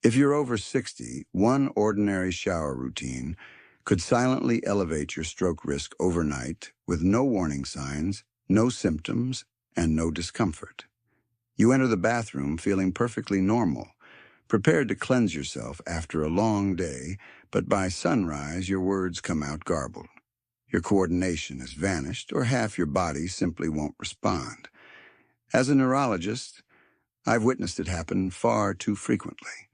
If you're over 60, one ordinary shower routine could silently elevate your stroke risk overnight with no warning signs, no symptoms, and no discomfort. You enter the bathroom feeling perfectly normal, prepared to cleanse yourself after a long day, but by sunrise your words come out garbled. Your coordination has vanished, or half your body simply won't respond. As a neurologist, I've witnessed it happen far too frequently.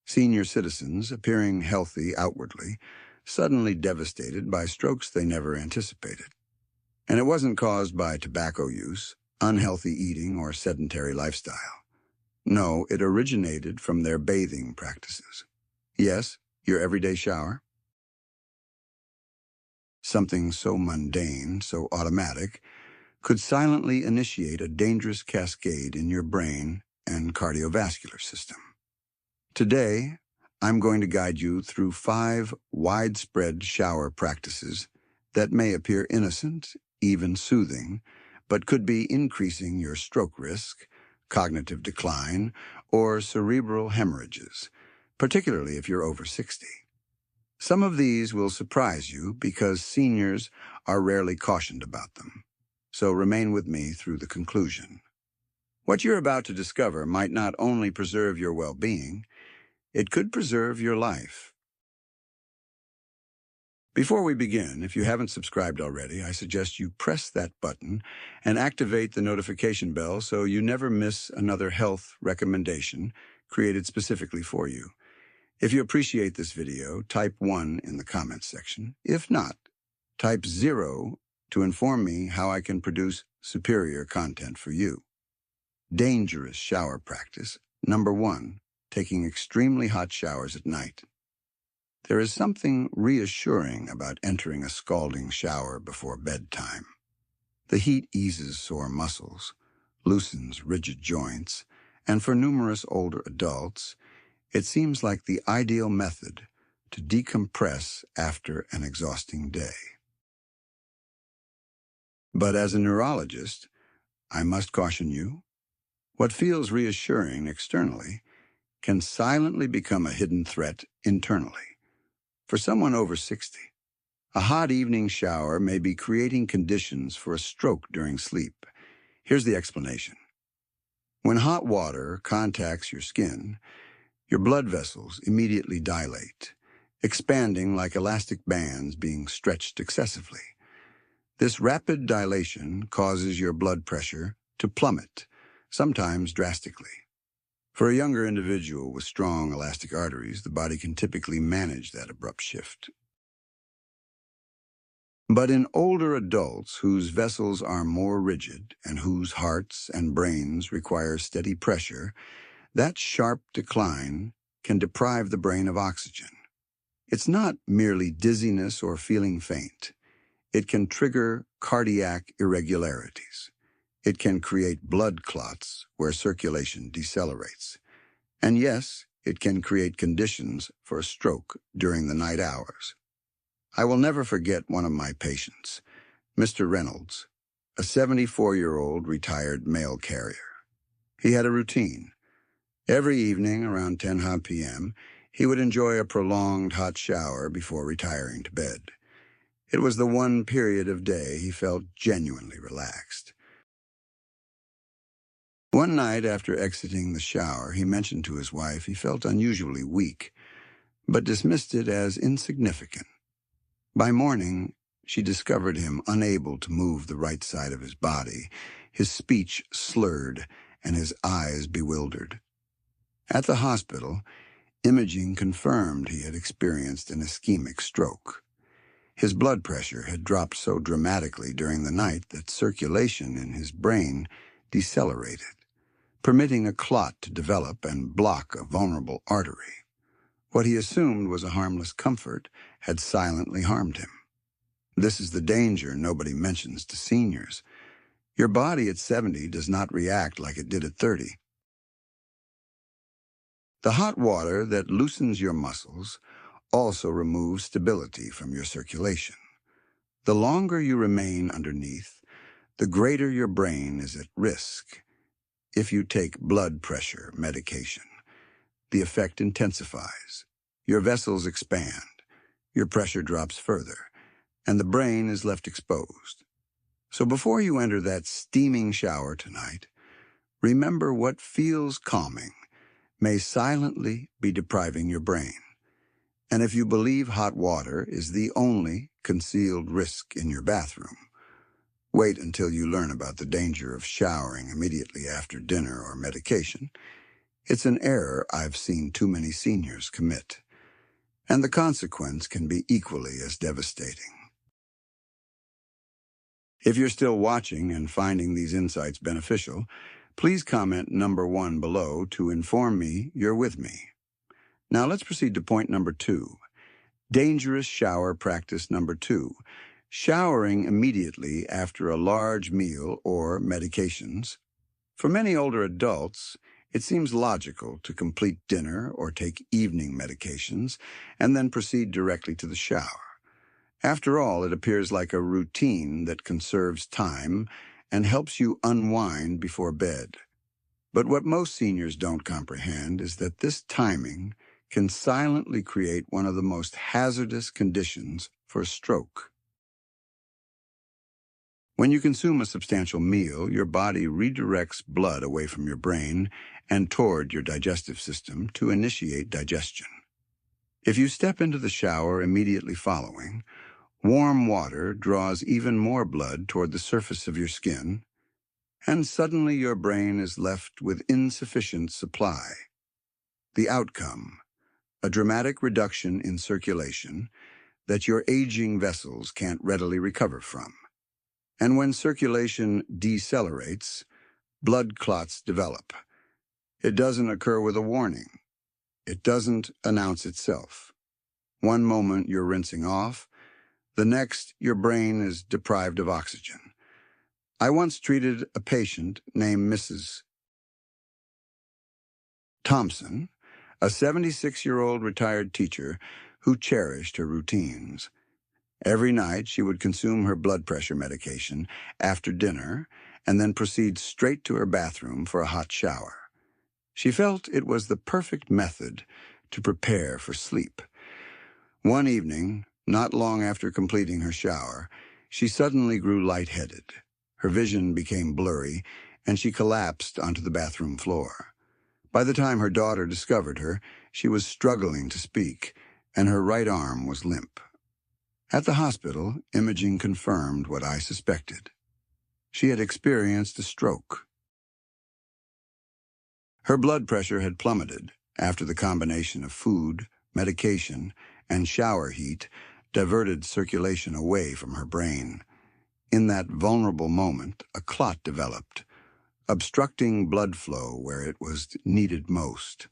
Senior citizens, appearing healthy outwardly, suddenly devastated by strokes they never anticipated. And it wasn't caused by tobacco use, unhealthy eating, or sedentary lifestyle. No, it originated from their bathing practices. Yes, your everyday shower. Something so mundane, so automatic, could silently initiate a dangerous cascade in your brain and cardiovascular system. Today, I'm going to guide you through 5 widespread shower practices that may appear innocent, even soothing, but could be increasing your stroke risk, cognitive decline, or cerebral hemorrhages, particularly if you're over 60. Some of these will surprise you because seniors are rarely cautioned about them, so remain with me through the conclusion. What you're about to discover might not only preserve your well-being, it could preserve your life. Before we begin, if you haven't subscribed already, I suggest you press that button and activate the notification bell so you never miss another health recommendation created specifically for you. If you appreciate this video, type 1 in the comments section. If not, type 0 to inform me how I can produce superior content for you. Dangerous shower practice. Number 1, taking extremely hot showers at night. There is something reassuring about entering a scalding shower before bedtime. The heat eases sore muscles, loosens rigid joints, and for numerous older adults, it seems like the ideal method to decompress after an exhausting day. But as a neurologist, I must caution you, what feels reassuring externally can silently become a hidden threat internally. For someone over 60, a hot evening shower may be creating conditions for a stroke during sleep. Here's the explanation. When hot water contacts your skin, your blood vessels immediately dilate, expanding like elastic bands being stretched excessively. This rapid dilation causes your blood pressure to plummet, sometimes drastically. For a younger individual with strong elastic arteries, the body can typically manage that abrupt shift. But in older adults whose vessels are more rigid and whose hearts and brains require steady pressure, that sharp decline can deprive the brain of oxygen. It's not merely dizziness or feeling faint. It can trigger cardiac irregularities. It can create blood clots where circulation decelerates. And yes, it can create conditions for a stroke during the night hours. I will never forget one of my patients, Mr. Reynolds, a 74-year-old retired mail carrier. He had a routine. Every evening around 10 p.m., he would enjoy a prolonged hot shower before retiring to bed. It was the one period of day he felt genuinely relaxed. One night after exiting the shower, he mentioned to his wife he felt unusually weak, but dismissed it as insignificant. By morning, she discovered him unable to move the right side of his body, his speech slurred, and his eyes bewildered. At the hospital, imaging confirmed he had experienced an ischemic stroke. His blood pressure had dropped so dramatically during the night that circulation in his brain decelerated, permitting a clot to develop and block a vulnerable artery. What he assumed was a harmless comfort had silently harmed him. This is the danger nobody mentions to seniors. Your body at 70 does not react like it did at 30. The hot water that loosens your muscles also removes stability from your circulation. The longer you remain underneath, the greater your brain is at risk. If you take blood pressure medication, the effect intensifies. Your vessels expand, your pressure drops further, and the brain is left exposed. So before you enter that steaming shower tonight, remember what feels calming may silently be depriving your brain. And if you believe hot water is the only concealed risk in your bathroom, wait until you learn about the danger of showering immediately after dinner or medication. It's an error I've seen too many seniors commit, and the consequence can be equally as devastating. If you're still watching and finding these insights beneficial, please comment number 1 below to inform me you're with me. Now let's proceed to point number 2. Dangerous shower practice number 2. Showering immediately after a large meal or medications. For many older adults, it seems logical to complete dinner or take evening medications and then proceed directly to the shower. After all, it appears like a routine that conserves time and helps you unwind before bed. But what most seniors don't comprehend is that this timing can silently create one of the most hazardous conditions for stroke. When you consume a substantial meal, your body redirects blood away from your brain and toward your digestive system to initiate digestion. If you step into the shower immediately following, warm water draws even more blood toward the surface of your skin, and suddenly your brain is left with insufficient supply. The outcome, a dramatic reduction in circulation that your aging vessels can't readily recover from. And when circulation decelerates, blood clots develop. It doesn't occur with a warning. It doesn't announce itself. One moment you're rinsing off, the next your brain is deprived of oxygen. I once treated a patient named Mrs. Thompson, a 76-year-old retired teacher who cherished her routines. Every night she would consume her blood pressure medication after dinner and then proceed straight to her bathroom for a hot shower. She felt it was the perfect method to prepare for sleep. One evening, not long after completing her shower, she suddenly grew lightheaded. Her vision became blurry, and she collapsed onto the bathroom floor. By the time her daughter discovered her, she was struggling to speak, and her right arm was limp. At the hospital, imaging confirmed what I suspected. She had experienced a stroke. Her blood pressure had plummeted after the combination of food, medication, and shower heat diverted circulation away from her brain. In that vulnerable moment, a clot developed, obstructing blood flow where it was needed most.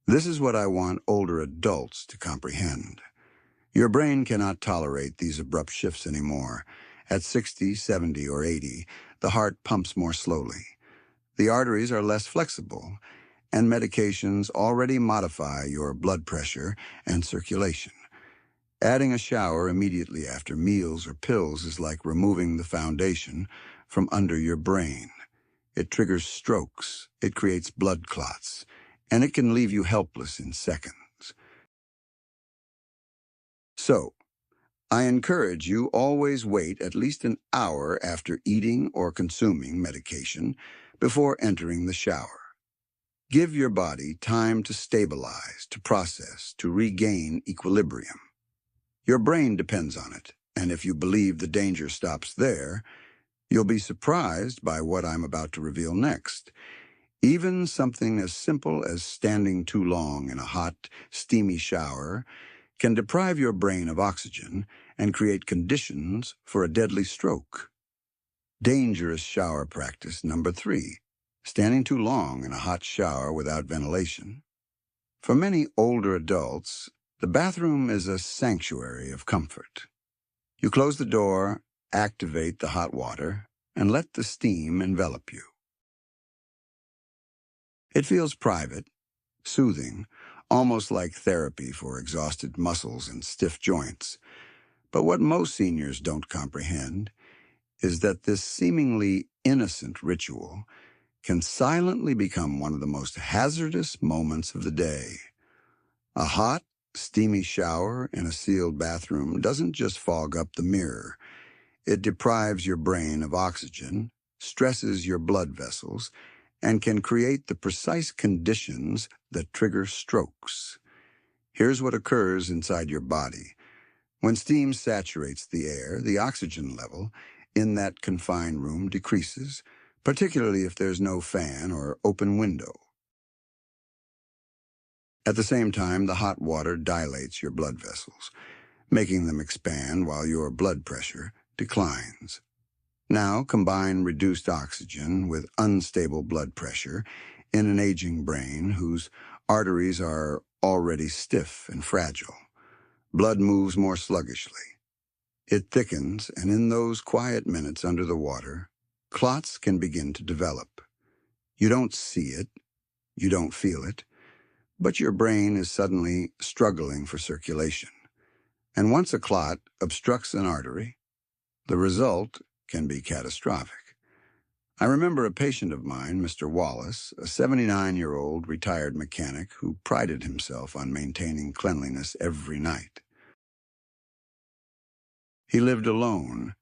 This is what I want older adults to comprehend. Your brain cannot tolerate these abrupt shifts anymore. At 60, 70, or 80, the heart pumps more slowly. The arteries are less flexible, and medications already modify your blood pressure and circulation. Adding a shower immediately after meals or pills is like removing the foundation from under your brain. It triggers strokes, it creates blood clots, and it can leave you helpless in seconds. So, I encourage you always wait at least an hour after eating or consuming medication before entering the shower. Give your body time to stabilize, to process, to regain equilibrium. Your brain depends on it, and if you believe the danger stops there, you'll be surprised by what I'm about to reveal next. Even something as simple as standing too long in a hot, steamy shower can deprive your brain of oxygen and create conditions for a deadly stroke. Dangerous shower practice number 3, standing too long in a hot shower without ventilation. For many older adults, the bathroom is a sanctuary of comfort. You close the door, activate the hot water, and let the steam envelop you. It feels private, soothing, almost like therapy for exhausted muscles and stiff joints. But what most seniors don't comprehend is that this seemingly innocent ritual can silently become one of the most hazardous moments of the day. A hot, steamy shower in a sealed bathroom doesn't just fog up the mirror. It deprives your brain of oxygen, stresses your blood vessels, and can create the precise conditions that trigger strokes. Here's what occurs inside your body. When steam saturates the air, the oxygen level in that confined room decreases, particularly if there's no fan or open window. At the same time, the hot water dilates your blood vessels, making them expand while your blood pressure declines. Now, combine reduced oxygen with unstable blood pressure in an aging brain whose arteries are already stiff and fragile. Blood moves more sluggishly. It thickens, and in those quiet minutes under the water, clots can begin to develop. You don't see it, you don't feel it, but your brain is suddenly struggling for circulation. And once a clot obstructs an artery, the result can be catastrophic. I remember a patient of mine, Mr. Wallace, a 79-year-old retired mechanic who prided himself on maintaining cleanliness every night. He lived alone,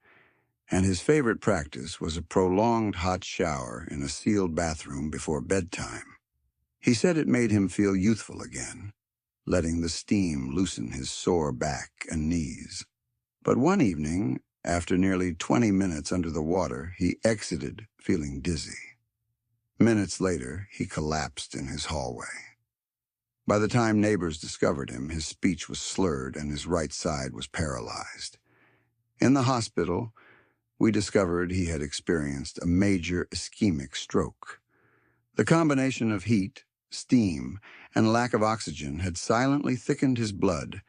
and his favorite practice was a prolonged hot shower in a sealed bathroom before bedtime. He said it made him feel youthful again, letting the steam loosen his sore back and knees. But one evening, after nearly 20 minutes under the water, he exited feeling dizzy. Minutes later, he collapsed in his hallway. By the time neighbors discovered him, his speech was slurred and his right side was paralyzed. In the hospital, we discovered he had experienced a major ischemic stroke. The combination of heat, steam, and lack of oxygen had silently thickened his blood,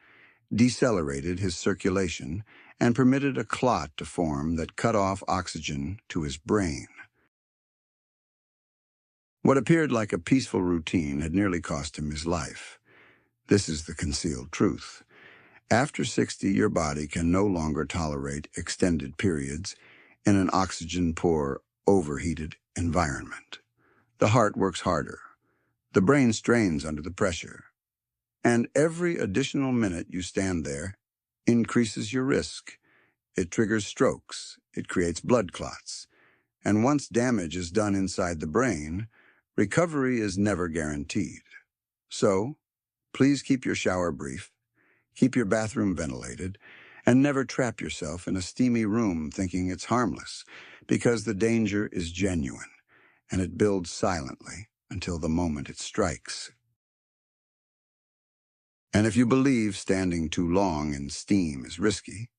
decelerated his circulation, and permitted a clot to form that cut off oxygen to his brain. What appeared like a peaceful routine had nearly cost him his life. This is the concealed truth. After 60, your body can no longer tolerate extended periods in an oxygen-poor, overheated environment. The heart works harder. The brain strains under the pressure. And every additional minute you stand there increases your risk. It triggers strokes. It creates blood clots. And once damage is done inside the brain, recovery is never guaranteed. So, please keep your shower brief, keep your bathroom ventilated, and never trap yourself in a steamy room thinking it's harmless, because the danger is genuine, and it builds silently until the moment it strikes. And if you believe standing too long in steam is risky,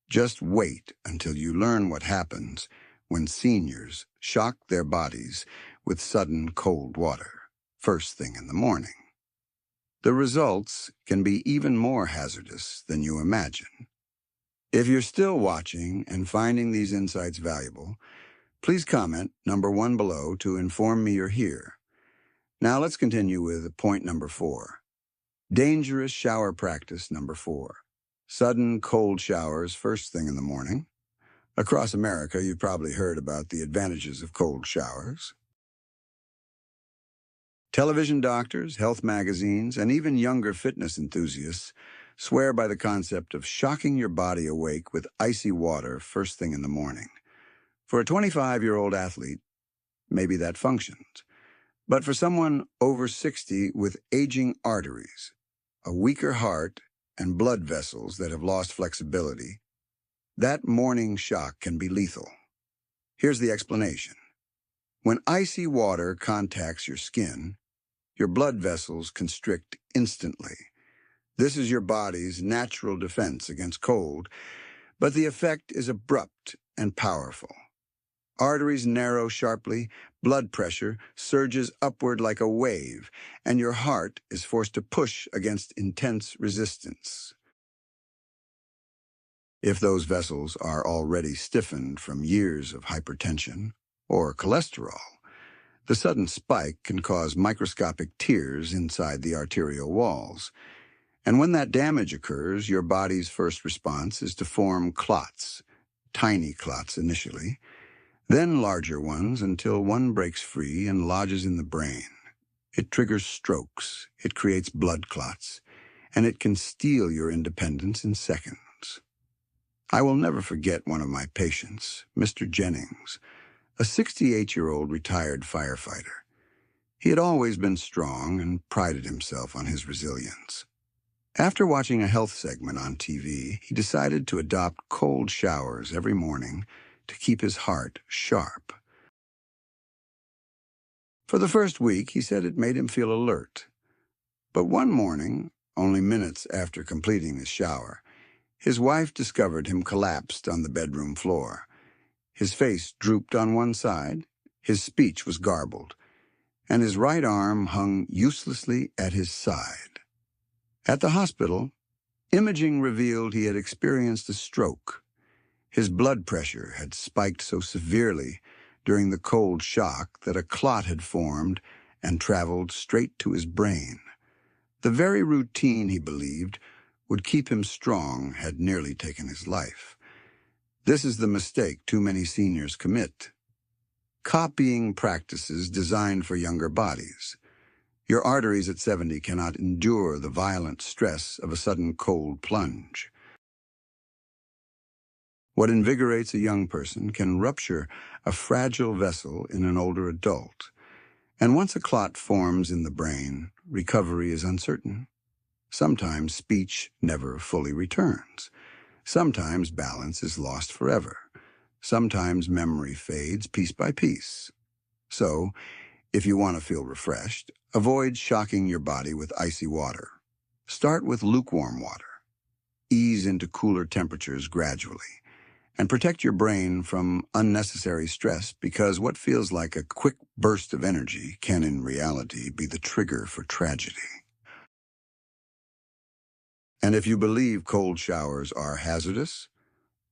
just wait until you learn what happens when seniors shock their bodies with sudden cold water, first thing in the morning. The results can be even more hazardous than you imagine. If you're still watching and finding these insights valuable, please comment number 1 below to inform me you're here. Now let's continue with point number 4. Dangerous shower practice number 4. Sudden cold showers first thing in the morning. Across America, you've probably heard about the advantages of cold showers. Television doctors, health magazines, and even younger fitness enthusiasts swear by the concept of shocking your body awake with icy water first thing in the morning. For a 25-year-old athlete, maybe that functions. But for someone over 60 with aging arteries, a weaker heart, and blood vessels that have lost flexibility, that morning shock can be lethal. Here's the explanation. When icy water contacts your skin, your blood vessels constrict instantly. This is your body's natural defense against cold, but the effect is abrupt and powerful. Arteries narrow sharply, blood pressure surges upward like a wave, and your heart is forced to push against intense resistance. If those vessels are already stiffened from years of hypertension or cholesterol, the sudden spike can cause microscopic tears inside the arterial walls. And when that damage occurs, your body's first response is to form clots, tiny clots initially. then larger ones until one breaks free and lodges in the brain. It triggers strokes, it creates blood clots, and it can steal your independence in seconds. I will never forget one of my patients, Mr. Jennings, a 68-year-old retired firefighter. He had always been strong and prided himself on his resilience. After watching a health segment on TV, he decided to adopt cold showers every morning to keep his heart sharp. For the first week, he said it made him feel alert. But one morning, only minutes after completing his shower, his wife discovered him collapsed on the bedroom floor. His face drooped on one side, his speech was garbled, and his right arm hung uselessly at his side. At the hospital, imaging revealed he had experienced a stroke. His blood pressure had spiked so severely during the cold shock that a clot had formed and traveled straight to his brain. The very routine he believed would keep him strong had nearly taken his life. This is the mistake too many seniors commit. Copying practices designed for younger bodies. Your arteries at 70 cannot endure the violent stress of a sudden cold plunge. What invigorates a young person can rupture a fragile vessel in an older adult. And once a clot forms in the brain, recovery is uncertain. Sometimes speech never fully returns. Sometimes balance is lost forever. Sometimes memory fades piece by piece. So, if you want to feel refreshed, avoid shocking your body with icy water. Start with lukewarm water. Ease into cooler temperatures gradually. And protect your brain from unnecessary stress, because what feels like a quick burst of energy can in reality be the trigger for tragedy. And if you believe cold showers are hazardous,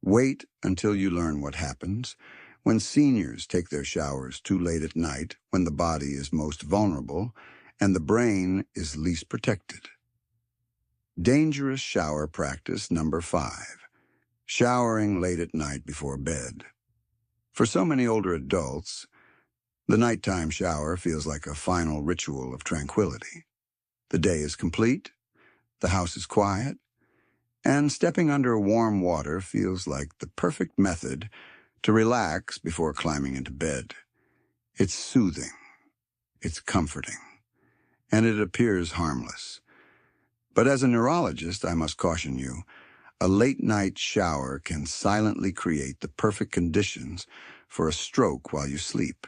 wait until you learn what happens when seniors take their showers too late at night, when the body is most vulnerable and the brain is least protected. Dangerous shower practice number 5. Showering late at night before bed. For so many older adults, the nighttime shower feels like a final ritual of tranquility. The day is complete, the house is quiet, and stepping under warm water feels like the perfect method to relax before climbing into bed. It's soothing, it's comforting, and it appears harmless. But as a neurologist, I must caution you, a late-night shower can silently create the perfect conditions for a stroke while you sleep.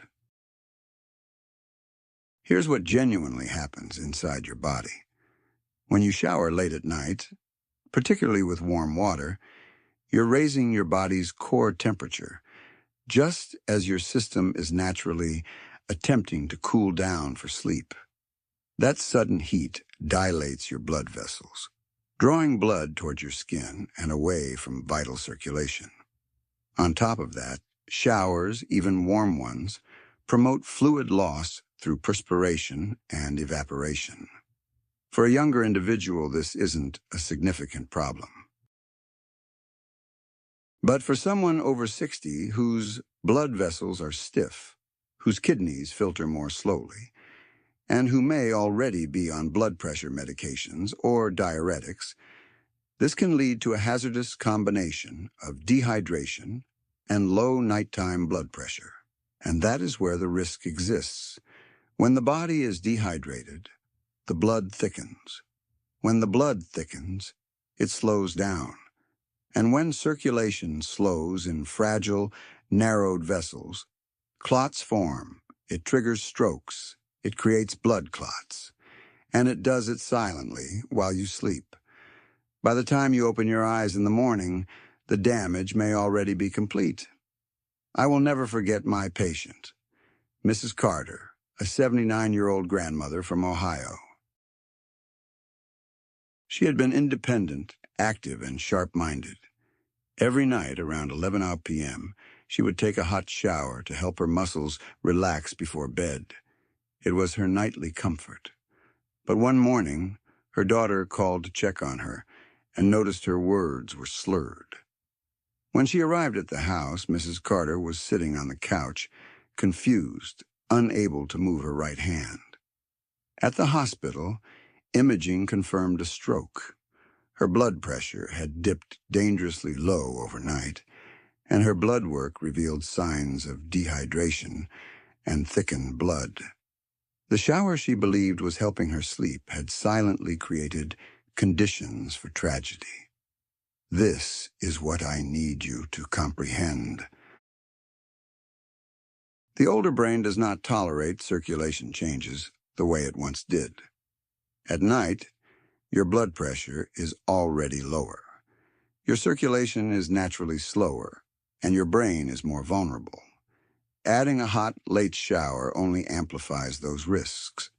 Here's what genuinely happens inside your body. When you shower late at night, particularly with warm water, you're raising your body's core temperature, just as your system is naturally attempting to cool down for sleep. That sudden heat dilates your blood vessels, drawing blood toward your skin and away from vital circulation. On top of that, showers, even warm ones, promote fluid loss through perspiration and evaporation. For a younger individual, this isn't a significant problem. But for someone over 60 whose blood vessels are stiff, whose kidneys filter more slowly, and who may already be on blood pressure medications or diuretics, this can lead to a hazardous combination of dehydration and low nighttime blood pressure. And that is where the risk exists. When the body is dehydrated, the blood thickens. When the blood thickens, it slows down. And when circulation slows in fragile, narrowed vessels, clots form. It triggers strokes. It creates blood clots. And it does it silently while you sleep. By the time you open your eyes in the morning, the damage may already be complete. I will never forget my patient, Mrs. Carter, a 79-year-old grandmother from Ohio. She had been independent, active, and sharp-minded. Every night around 11 p.m., she would take a hot shower to help her muscles relax before bed. It was her nightly comfort. But one morning, her daughter called to check on her and noticed her words were slurred. When she arrived at the house, Mrs. Carter was sitting on the couch, confused, unable to move her right hand. At the hospital, imaging confirmed a stroke. Her blood pressure had dipped dangerously low overnight, and her blood work revealed signs of dehydration and thickened blood. The shower she believed was helping her sleep had silently created conditions for tragedy. This is what I need you to comprehend. The older brain does not tolerate circulation changes the way it once did. At night, your blood pressure is already lower. Your circulation is naturally slower, and your brain is more vulnerable. Adding a hot, late shower only amplifies those risks.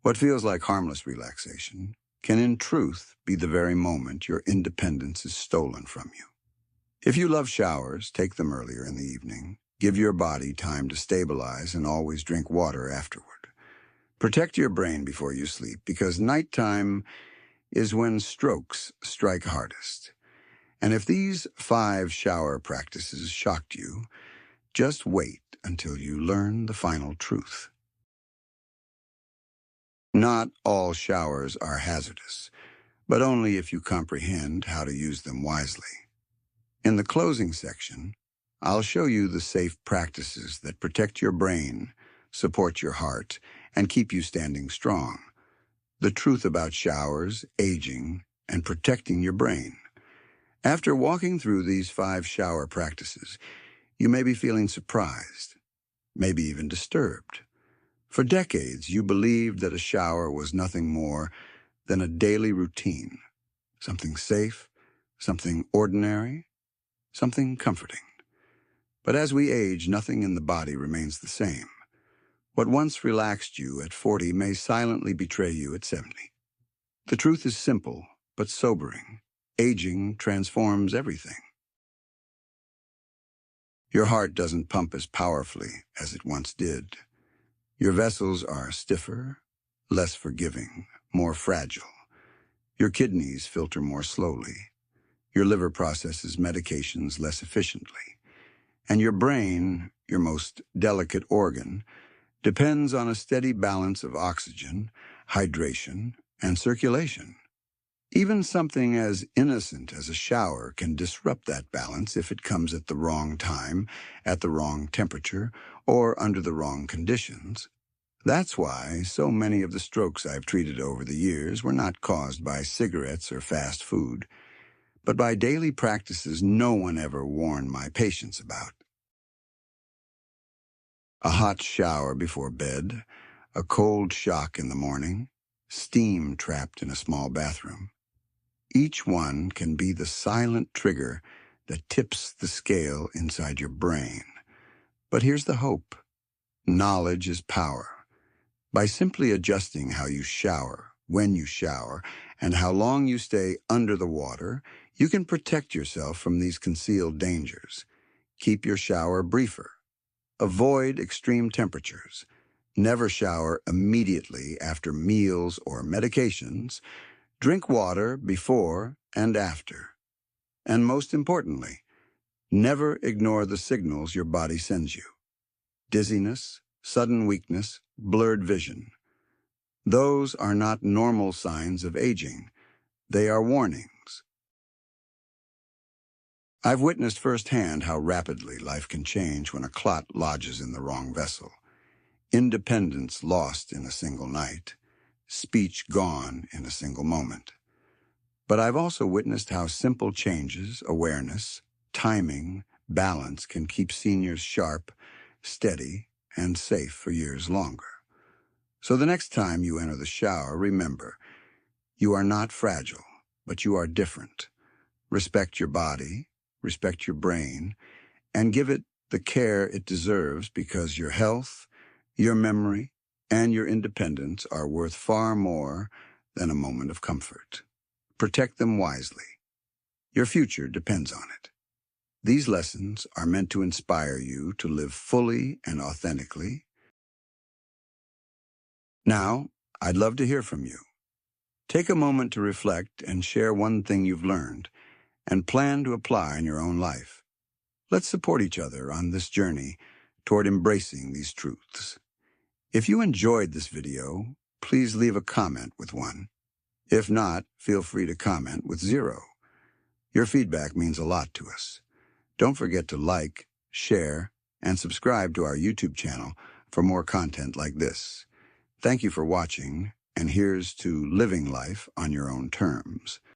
What feels like harmless relaxation can in truth be the very moment your independence is stolen from you. If you love showers, take them earlier in the evening. Give your body time to stabilize and always drink water afterward. Protect your brain before you sleep because nighttime is when strokes strike hardest. And if these 5 shower practices shocked you, just wait until you learn the final truth. Not all showers are hazardous, but only if you comprehend how to use them wisely. In the closing section, I'll show you the safe practices that protect your brain, support your heart, and keep you standing strong. The truth about showers, aging, and protecting your brain. After walking through these 5 shower practices, you may be feeling surprised, maybe even disturbed. For decades, you believed that a shower was nothing more than a daily routine, something safe, something ordinary, something comforting. But as we age, nothing in the body remains the same. What once relaxed you at 40 may silently betray you at 70. The truth is simple, but sobering. Aging transforms everything. Your heart doesn't pump as powerfully as it once did. Your vessels are stiffer, less forgiving, more fragile. Your kidneys filter more slowly. Your liver processes medications less efficiently. And your brain, your most delicate organ, depends on a steady balance of oxygen, hydration, and circulation. Even something as innocent as a shower can disrupt that balance if it comes at the wrong time, at the wrong temperature, or under the wrong conditions. That's why so many of the strokes I've treated over the years were not caused by cigarettes or fast food, but by daily practices no one ever warned my patients about. A hot shower before bed, a cold shock in the morning, steam trapped in a small bathroom. Each one can be the silent trigger that tips the scale inside your brain. But here's the hope. Knowledge is power. By simply adjusting how you shower, when you shower, and how long you stay under the water, you can protect yourself from these concealed dangers. Keep your shower briefer. Avoid extreme temperatures. Never shower immediately after meals or medications. Drink water before and after. And most importantly, never ignore the signals your body sends you. Dizziness, sudden weakness, blurred vision. Those are not normal signs of aging. They are warnings. I've witnessed firsthand how rapidly life can change when a clot lodges in the wrong vessel. Independence lost in a single night. Speech gone in a single moment. But I've also witnessed how simple changes, awareness, timing, balance can keep seniors sharp, steady, and safe for years longer. So the next time you enter the shower, remember, you are not fragile, but you are different. Respect your body, respect your brain, and give it the care it deserves because your health, your memory, and your independence are worth far more than a moment of comfort. Protect them wisely. Your future depends on it. These lessons are meant to inspire you to live fully and authentically. Now, I'd love to hear from you. Take a moment to reflect and share one thing you've learned and plan to apply in your own life. Let's support each other on this journey toward embracing these truths. If you enjoyed this video, please leave a comment with 1. If not, feel free to comment with 0. Your feedback means a lot to us. Don't forget to like, share, and subscribe to our YouTube channel for more content like this. Thank you for watching, and here's to living life on your own terms.